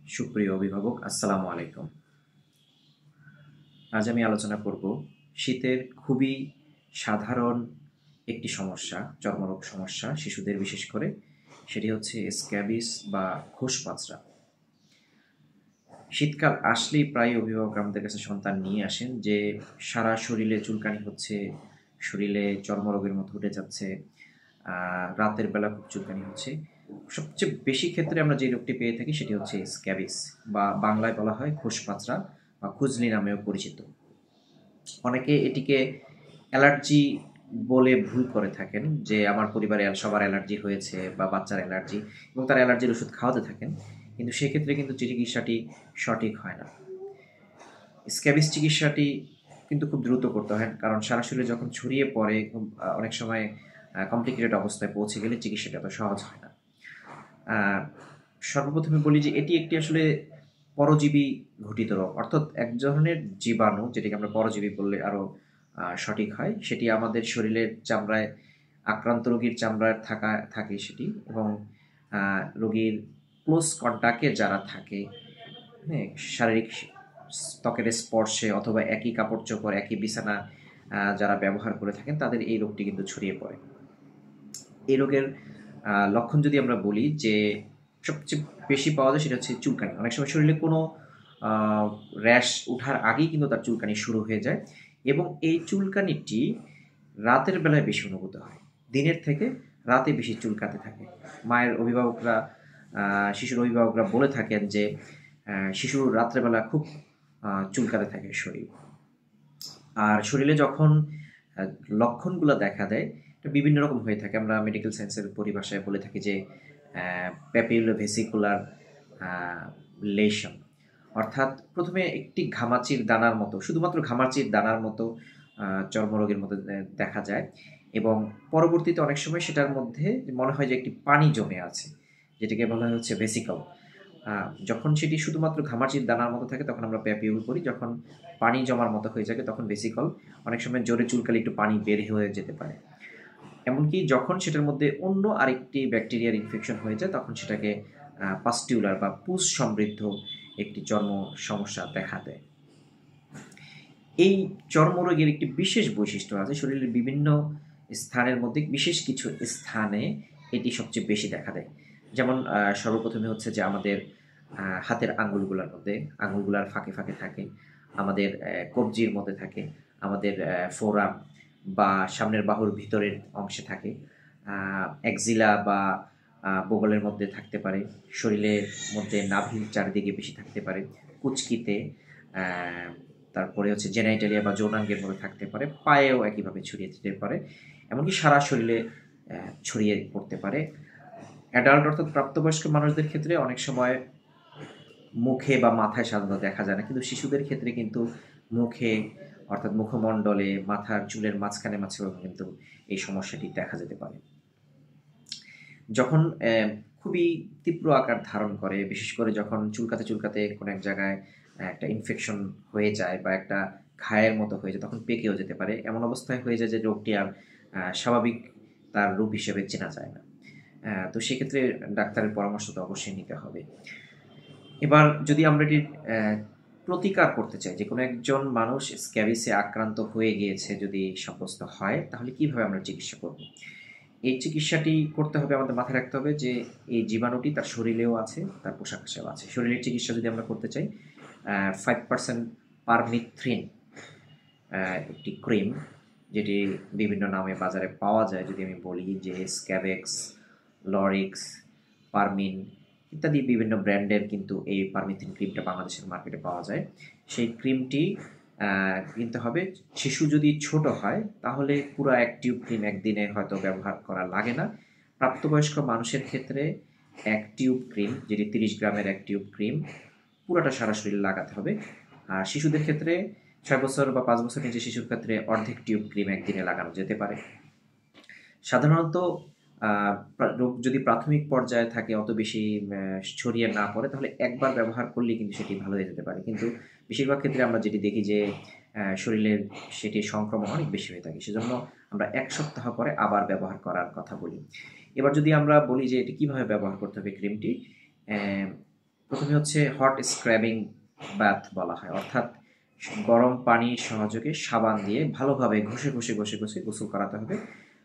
সুপ্রিয় অভিভাবক, আসসালামু আলাইকুম। আজ আমি আলোচনা করব শীতের খুবই সাধারণ একটি সমস্যা, চর্মরোগ সমস্যা শিশুদের বিশেষ করে। সেটি হচ্ছে স্ক্যাবিস বা খোসপাচড়া। শীতকাল আসলেই প্রায় অভিভাবক আমাদের কাছে সন্তান নিয়ে আসেন যে সারা শরীরে চুলকানি হচ্ছে, শরীরে চর্মরোগের মতো উঠে যাচ্ছে, রাতের বেলা খুব চুলকানি হচ্ছে। সবচেয়ে বেশি ক্ষেত্রে আমরা যে রোগটি পেয়ে থাকি সেটি হচ্ছে স্ক্যাবিস, বা বাংলায় বলা হয় খোসপাচড়া বা খুজলি নামেও পরিচিত। অনেকে এটিকে অ্যালার্জি বলে ভুল করে থাকেন, যে আমার পরিবারে সবার অ্যালার্জি হয়েছে বা বাচ্চার অ্যালার্জি, এবং তার অ্যালার্জির ওষুধ খাওয়াতে থাকেন, কিন্তু সেক্ষেত্রে কিন্তু চিকিৎসাটি সঠিক হয় না। স্ক্যাবিস চিকিৎসাটি কিন্তু খুব দ্রুত করতে হয়, কারণ সরাসরি যখন ছড়িয়ে পড়ে অনেক সময় কমপ্লিকেটেড অবস্থায় পৌঁছে গেলে চিকিৎসাটা এত সহজ হয় না। আহ, সর্বপ্রথমে বলি যে এটি একটি আসলে পরজীবী ঘটিত রোগ, অর্থাৎ এক ধরনের জীবাণু, যেটাকে আমরা পরজীবী বললে আরও সঠিক হয়। সেটি আমাদের শরীরের চামড়ায়, আক্রান্ত রোগীর চামড়ায় থাকে সেটি, এবং রোগীর ক্লোজ কন্টাক্টে যারা থাকে, হ্যাঁ, শারীরিক ত্বকের স্পর্শে অথবা একই কাপড় চোপড়, একই বিছানা যারা ব্যবহার করে থাকেন, তাদের এই রোগটি কিন্তু ছড়িয়ে পড়ে। এই রোগের লক্ষণ যদি আমরা বলি, যে সবচেয়ে বেশি পাওয়া যায় সেটা হচ্ছে চুলকানি। অনেক সময় শরীরে কোনো র্যাশ ওঠার আগেই কিন্তু তার চুলকানি শুরু হয়ে যায়, এবং এই চুলকানিটি রাতের বেলায় বেশি অনুভূত হয়। দিনের থেকে রাতে বেশি চুলকাতে থাকে। মায়ের অভিভাবকরা, শিশুর অভিভাবকরা বলে থাকেন যে শিশুর রাত্রেবেলা খুব চুলকাতে থাকে শরীর। আর শরীরে যখন আহ, লক্ষণগুলো দেখা দেয়, এটা বিভিন্ন রকম হয়ে থাকে। আমরা মেডিকেল সায়েন্সের পরিভাষায় বলে থাকি যে প্যাপিলোভেসিকুলার লেশন, অর্থাৎ প্রথমে একটি ঘামাচির দানার মতো, শুধুমাত্র ঘামাচির দানার মতো চর্মরোগের মধ্যে দেখা যায়, এবং পরবর্তীতে অনেক সময় সেটার মধ্যে মনে হয় যে একটি পানি জমে আছে, যেটাকে বলা হচ্ছে ভেসিকল। যখন সেটি শুধুমাত্র ঘামাচির দানার মতো থাকে তখন আমরা প্যাপিউল করি, যখন পানি জমার মতো হয়ে যায় তখন ভেসিকল। অনেক সময় জোরে চুলকালে একটু পানি বের হয়ে যেতে পারে। এমনকি যখন সেটার মধ্যে অন্য আরেকটি ব্যাকটেরিয়ার ইনফেকশন হয়ে যায়, তখন সেটাকে পাস্টিউলার বা পুষ সমৃদ্ধ একটি চর্ম সমস্যা দেখা দেয়। এই চর্মরোগের একটি বিশেষ বৈশিষ্ট্য আছে, শরীরের বিভিন্ন স্থানের মধ্যে বিশেষ কিছু স্থানে এটি সবচেয়ে বেশি দেখা দেয়। যেমন সর্বপ্রথমে হচ্ছে যে আমাদের হাতের আঙ্গুলগুলোর মধ্যে, আঙ্গুলগুলার ফাঁকে ফাঁকে থাকে, আমাদের কবজির মধ্যে থাকে, আমাদের ফোরাম বা সামনের বাহুর ভিতরের অংশে থাকে, একজিলা বা বগলের মধ্যে থাকতে পারে, শরীরের মধ্যে নাভির চারিদিকে বেশি থাকতে পারে, কুচকিতে, তারপরে হচ্ছে জেনাইটালিয়া বা যৌনাঙ্গের মধ্যে থাকতে পারে, পায়েও একইভাবে ছড়িয়ে যেতে পারে, এমনকি সারা শরীরে ছড়িয়ে পড়তে পারে। অ্যাডাল্ট অর্থাৎ প্রাপ্তবয়স্ক মানুষদের ক্ষেত্রে অনেক সময় মুখে বা মাথায় সাধারণত দেখা যায় না, কিন্তু শিশুদের ক্ষেত্রে কিন্তু মুখে, অর্থাৎ মুখমণ্ডলে, মাথার চুলের মাঝখানে মাঝখানে কিন্তু এই সমস্যাটি দেখা যেতে পারে। যখন খুবই তীব্র আকার ধারণ করে, বিশেষ করে যখন চুলকাতে চুলকাতে কোনো এক জায়গায় একটা ইনফেকশন হয়ে যায় বা একটা ঘায়ের মতো হয়ে যায়, তখন পেকেও যেতে পারে। এমন অবস্থায় হয়ে যায় যে রোগটি আর স্বাভাবিক তার রূপ হিসেবে চেনা যায় না। তো সেক্ষেত্রে ডাক্তারের পরামর্শ তো অবশ্যই নিতে হবে। এবার যদি আমরা এটির প্রতিকার করতে চাই, যে কোনো একজন মানুষ স্ক্যাবিসে আক্রান্ত হয়ে গিয়েছে যদি সাব্যস্ত হয়, তাহলে কিভাবে আমরা চিকিৎসা করব? এই চিকিৎসাটি করতে হবে, আমাদের মাথায় রাখতে হবে যে এই জীবাণুটি তার শরীরেও আছে, তার পোশাক আশাকেও আছে। শরীরের চিকিৎসা যদি আমরা করতে চাই, 5% পারমিথ্রিন একটি ক্রিম, যেটি বিভিন্ন নামে বাজারে পাওয়া যায়, যদি আমি বলি যে স্ক্যাবেক্স, লরিক্স, পারমিন ইত্যাদি বিভিন্ন ব্র্যান্ডের কিন্তু এই পারমিথ্রিন ক্রিমটা বাংলাদেশের মার্কেটে পাওয়া যায়। সেই ক্রিমটি কিনতে হবে। শিশু যদি ছোট হয় তাহলে পুরো এক টিউব ক্রিম একদিনে হয়তো ব্যবহার করা লাগে না। প্রাপ্তবয়স্ক মানুষের ক্ষেত্রে এক টিউব ক্রিম, যেটি 30 গ্রামের এক টিউব ক্রিম, পুরোটা সারা শরীরে লাগাতে হবে। আর শিশুদের ক্ষেত্রে 6 বছর বা 5 বছর নিচে শিশুর ক্ষেত্রে অর্ধেক টিউব ক্রিম একদিনে লাগানো যেতে পারে। সাধারণত রোগ যদি প্রাথমিক পর্যায়ে থাকে, অত বেশি ছড়িয়ে না পড়ে, তাহলে একবার ব্যবহার করলেই কিন্তু সেটি ভালো হয়ে যেতে পারে। কিন্তু বেশিরভাগ ক্ষেত্রে আমরা যেটি দেখি যে শরীরের সেটি সংক্রমণ অনেক বেশি হয়ে থাকে, সেজন্য আমরা 1 সপ্তাহ পরে আবার ব্যবহার করার কথা বলি। এবার যদি আমরা বলি যে এটি কীভাবে ব্যবহার করতে হবে ক্রিমটি, প্রথমে হচ্ছে হট স্ক্রাবিং বাথ বলা হয়, অর্থাৎ গরম পানির সহযোগে সাবান দিয়ে ভালোভাবে ঘষে ঘষে ঘষে ঘষে গোসল করাতে হবে।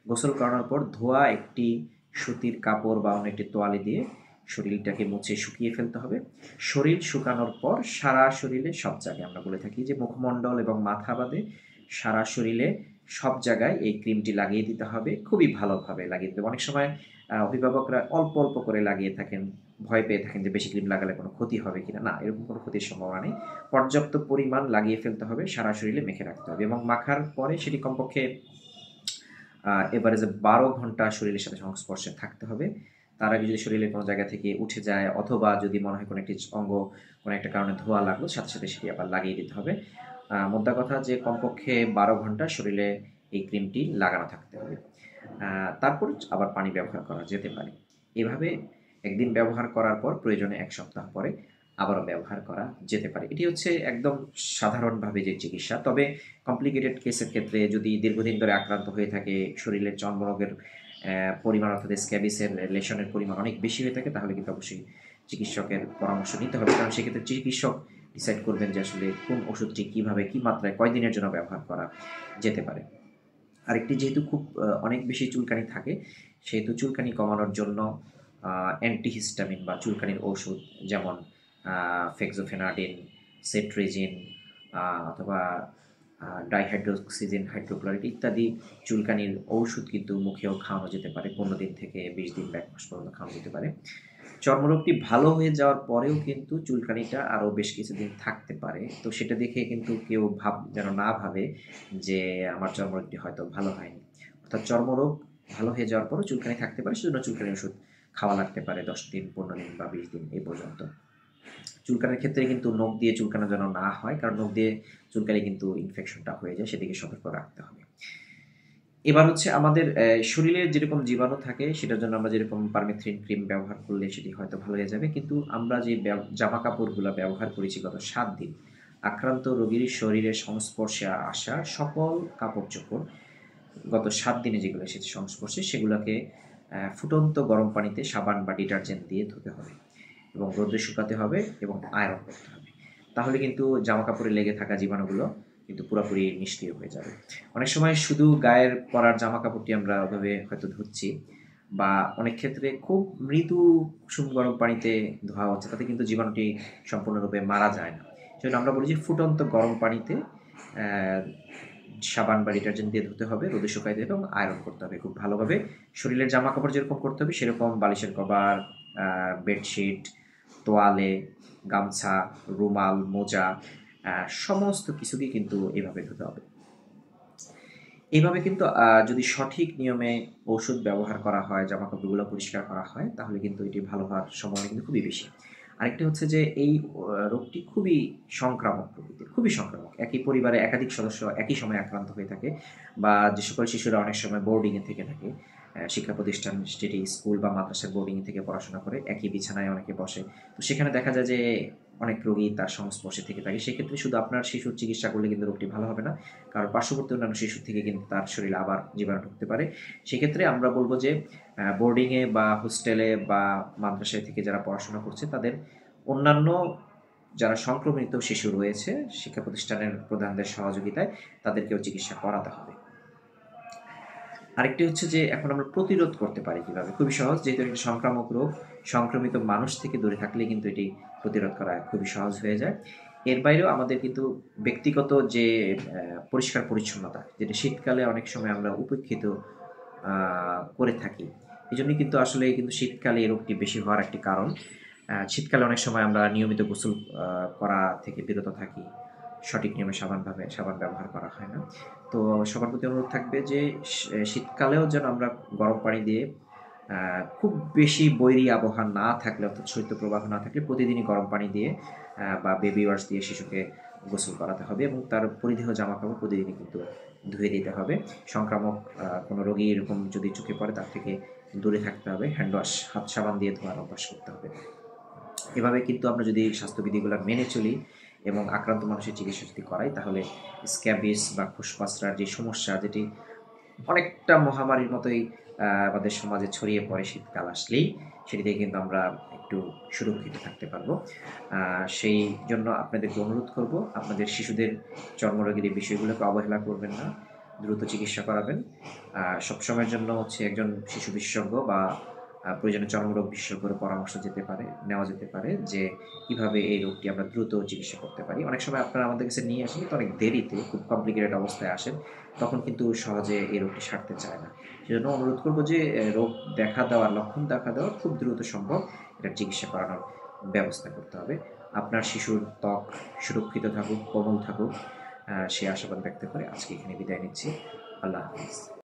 গোসল করানোর পর ধোয়া একটি সুতির কাপড় বা অন্য একটি তোয়ালে দিয়ে শরীরটাকে মুছে শুকিয়ে ফেলতে হবে। শরীর শুকানোর পর সারা শরীরে সব জায়গায়, আমরা বলে থাকি যে মুখমণ্ডল এবং মাথা বাদে সারা শরীরে সব জায়গায় এই ক্রিমটি লাগিয়ে দিতে হবে, খুবই ভালোভাবে লাগিয়ে দিতে হবে। অনেক সময় অভিভাবকরা অল্প অল্প করে লাগিয়ে থাকেন, ভয় পেয়ে থাকেন যে বেশি ক্রিম লাগালে কোনো ক্ষতি হবে কিনা। না, এরকম কোনো ক্ষতির সম্ভাবনা নেই। পর্যাপ্ত পরিমাণ লাগিয়ে ফেলতে হবে, সারা শরীরে মেখে রাখতে হবে এবং মাখার পরে সেটি কমপক্ষে এভারেজে 12 ঘন্টা শরীরের সাথে সংস্পর্শে থাকতে হবে। তার আগে যদি শরীরের কোনো জায়গা থেকে উঠে যায় অথবা যদি মনে হয় কোনো একটি অঙ্গ কোনো একটা কারণে ধোয়া লাগলো, সাথে সাথে সেটি আবার লাগিয়ে দিতে হবে। মোদ্দা কথা যে কমপক্ষে 12 ঘন্টা শরীরে এই ক্রিমটি লাগানো থাকতে হবে। তারপর আবার পানি ব্যবহার করা যেতে পারে। এভাবে একদিন ব্যবহার করার পর প্রয়োজনে 1 সপ্তাহ পরে আবারও ব্যবহার করা যেতে পারে। এটি হচ্ছে একদম সাধারণভাবে যে চিকিৎসা। তবে কমপ্লিকেটেড কেসের ক্ষেত্রে যদি দীর্ঘদিন ধরে আক্রান্ত হয়ে থাকে, শরীরের চর্মরোগের পরিমাণ অর্থাৎ স্ক্যাবিসের লেশনের পরিমাণ অনেক বেশি হয়ে থাকে, তাহলে কিন্তু অবশ্যই চিকিৎসকের পরামর্শ নিতে হবে। কারণ সেক্ষেত্রে চিকিৎসক ডিসাইড করবেন যে আসলে কোন ওষুধটি কীভাবে কী মাত্রায় কয়দিনের জন্য ব্যবহার করা যেতে পারে। আরেকটি যেহেতু খুব অনেক বেশি চুলকানি থাকে, সেহেতু চুলকানি কমানোর জন্য অ্যান্টিহিস্টামিন বা চুলকানির ওষুধ যেমন ফেক্সোফেনাডিন, সেট্রেজিন অথবা ডাইহাইড্রোক্সিজিন, হাইড্রোক্লোরাইড ইত্যাদি চুলকানির ঔষধ কিন্তু মুখেও খাওয়ানো যেতে পারে। 15 দিন থেকে 20 দিন বা 1 মাস পর্যন্ত খাওয়ানো যেতে পারে। চর্মরোগটি ভালো হয়ে যাওয়ার পরেও কিন্তু চুলকানিটা আরও বেশ কিছুদিন থাকতে পারে। তো সেটা দেখে কিন্তু কেউ যেন না ভাবে যে আমার চর্মরোগটি হয়তো ভালো হয়নি। অর্থাৎ চর্মরোগ ভালো হয়ে যাওয়ার পরও চুলকানি থাকতে পারে, সেজন্য চুলকানির ওষুধ খাওয়া লাগতে পারে 10 দিন, 15 দিন বা 20 দিন এই পর্যন্ত। চুলকানির ক্ষেত্রে কিন্তু নখ দিয়ে চুলকানো যেন না হয়, কারণ নখ দিয়ে চুলকানি কিন্তু ইনফেকশনটা হয়ে যায়, সেদিকে সতর্ক রাখতে হবে। এবার হচ্ছে আমাদের শরীরের যেরকম জীবাণু থাকে সেটার জন্য আমরা যেরকম পারমেথ্রিন ক্রিম ব্যবহার করলে সেটি হয়তো ভালো হয়ে যাবে, কিন্তু আমরা যে জামা কাপড়গুলো ব্যবহার করেছি গত 7 দিন, আক্রান্ত রোগীর শরীরের সংস্পর্শে আসা সকল কাপড় চোপড় গত 7 দিনে যেগুলো এসেছে সংস্পর্শে, সেগুলোকে ফুটন্ত গরম পানিতে সাবান বা ডিটারজেন্ট দিয়ে ধুতে হবে এবং রোদে শুকাতে হবে এবং আয়রন করতে হবে। তাহলে কিন্তু জামা কাপড়ে লেগে থাকা জীবাণুগুলো কিন্তু পুরোপুরি নিষ্ক্রিয় হয়ে যাবে। অনেক সময় শুধু গায়ের পরার জামা কাপড়টি আমরা ওভাবে হয়তো ধুচ্ছি, বা অনেক ক্ষেত্রে খুব মৃদু কুসুম গরম পানিতে ধোয়া হচ্ছে, তাতে কিন্তু জীবাণুটি সম্পূর্ণরূপে মারা যায় না। সেজন্য আমরা বলি যে ফুটন্ত গরম পানিতে সাবান বা ডিটারজেন্ট দিয়ে ধুতে হবে, রোদে শুকাইতে হবে এবং আয়রন করতে হবে খুব ভালোভাবে। শরীরের জামা কাপড় যেরকম করতে হবে সেরকম বালিশের কভার, বেডশিট, তোয়ালে, গামছা, রুমাল, মোজা সমস্ত কিছুকেই কিন্তু এইভাবে ধুতে হবে। এইভাবে কিন্তু যদি সঠিক নিয়মে ওষুধ ব্যবহার করা হয়, জামা কাপড়গুলো পরিষ্কার করা হয়, তাহলে কিন্তু এটি ভালো হওয়ার সম্ভাবনা কিন্তু খুবই বেশি। আরেকটি হচ্ছে যে এই রোগটি খুবই সংক্রামক প্রকৃতির, খুবই সংক্রামক। একই পরিবারে একাধিক সদস্য একই সময় আক্রান্ত হয়ে থাকে, বা যে সকল শিশুরা অনেক সময় বোর্ডিংয়ে থেকে থাকে, শিক্ষা প্রতিষ্ঠান, সেটি স্কুল বা মাদ্রাসার বোর্ডিং থেকে পড়াশোনা করে, একই বিছানায় অনেকে বসে, তো সেখানে দেখা যায় যে অনেক রোগী তার সংস্পর্শে থেকে থাকে। সেক্ষেত্রে শুধু আপনার শিশুর চিকিৎসা করলে কিন্তু রোগটি ভালো হবে না, কারণ পার্শ্ববর্তী অন্যান্য শিশুর থেকে কিন্তু তার শরীরে আবার জীবাণু ঢুকতে পারে। সেক্ষেত্রে আমরা বলবো যে বোর্ডিংয়ে বা হোস্টেলে বা মাদ্রাসায় থেকে যারা পড়াশোনা করছে, তাদের অন্যান্য যারা সংক্রমিত শিশু রয়েছে শিক্ষা প্রতিষ্ঠানের প্রধানদের সহযোগিতায় তাদেরকেও চিকিৎসা করাতে হবে। আরেকটি হচ্ছে যে এখন আমরা প্রতিরোধ করতে পারি কিভাবে, খুবই সহজ। যেহেতু একটা সংক্রামক রোগ, সংক্রমিত মানুষ থেকে দূরে থাকলে কিন্তু এটি প্রতিরোধ করা খুবই সহজ হয়ে যায়। এর বাইরেও আমাদের কিন্তু ব্যক্তিগত যে পরিষ্কার পরিচ্ছন্নতা, যেটা শীতকালে অনেক সময় আমরা উপেক্ষিত করে থাকি, এই জন্যই কিন্তু আসলে কিন্তু শীতকালে এই রোগটি বেশি হওয়ার একটি কারণ। শীতকালে অনেক সময় আমরা নিয়মিত গোসল করা থেকে বিরত থাকি, সঠিক নিয়মে সাবান ব্যবহার করা হয় না। তো সবার প্রতি অনুরোধ থাকবে যে শীতকালেও যেন আমরা গরম পানি দিয়ে খুব বেশি বৈরী আবহাওয়া না থাকলে, অর্থাৎ শৈত্যপ্রবাহ না থাকলে প্রতিদিনই গরম পানি দিয়ে বা বেবি ওয়াশ দিয়ে শিশুকে গোসল করাতে হবে এবং তার পরিধেয় জামা কাপড় প্রতিদিনই কিন্তু ধুয়ে দিতে হবে। সংক্রামক কোনো রোগী এরকম যদি চোখে পড়ে তার থেকে দূরে থাকতে হবে। হ্যান্ড ওয়াশ, হাত সাবান দিয়ে ধোয়ার অভ্যাস করতে হবে। এভাবে কিন্তু আমরা যদি স্বাস্থ্যবিধিগুলো মেনে চলি এবং আক্রান্ত মানুষের চিকিৎসা যদি করাই, তাহলে স্ক্যাবিস বা ফুসফাসরার যে সমস্যা, যেটি অনেকটা মহামারীর মতোই আমাদের সমাজে ছড়িয়ে পড়ে শীতকাল আসলেই, সেটি থেকে কিন্তু আমরা একটু সুরক্ষিত থাকতে পারবো। সেই জন্য আপনাদেরকে অনুরোধ করব, আপনাদের শিশুদের চর্মরোগের এই বিষয়গুলোকে অবহেলা করবেন না, দ্রুত চিকিৎসা করাবেন। সবসময়ের জন্য হচ্ছে একজন শিশু বিশেষজ্ঞ বা প্রয়োজনে চর্মরোগ বিশেষজ্ঞের পরামর্শ নেওয়া যেতে পারে যে কিভাবে এই রোগটি আমরা দ্রুত চিকিৎসা করতে পারি। অনেক সময় আপনারা আমাদের কাছে নিয়ে আসেন কিন্তু অনেক দেরিতে, খুব কমপ্লিকেটেড অবস্থায় আসেন, তখন কিন্তু সহজে এই রোগটি সারতে চায় না। সেজন্য অনুরোধ করব যে রোগ লক্ষণ দেখা দেওয়ার খুব দ্রুত সম্ভব এটার চিকিৎসা করানোর ব্যবস্থা করতে হবে। আপনার শিশুর ত্বক সুরক্ষিত থাকুক, কোমল থাকুক, সে আশাবাদ ব্যক্ত করে আজকে এখানে বিদায় নিচ্ছি। আল্লাহ হাফিজ।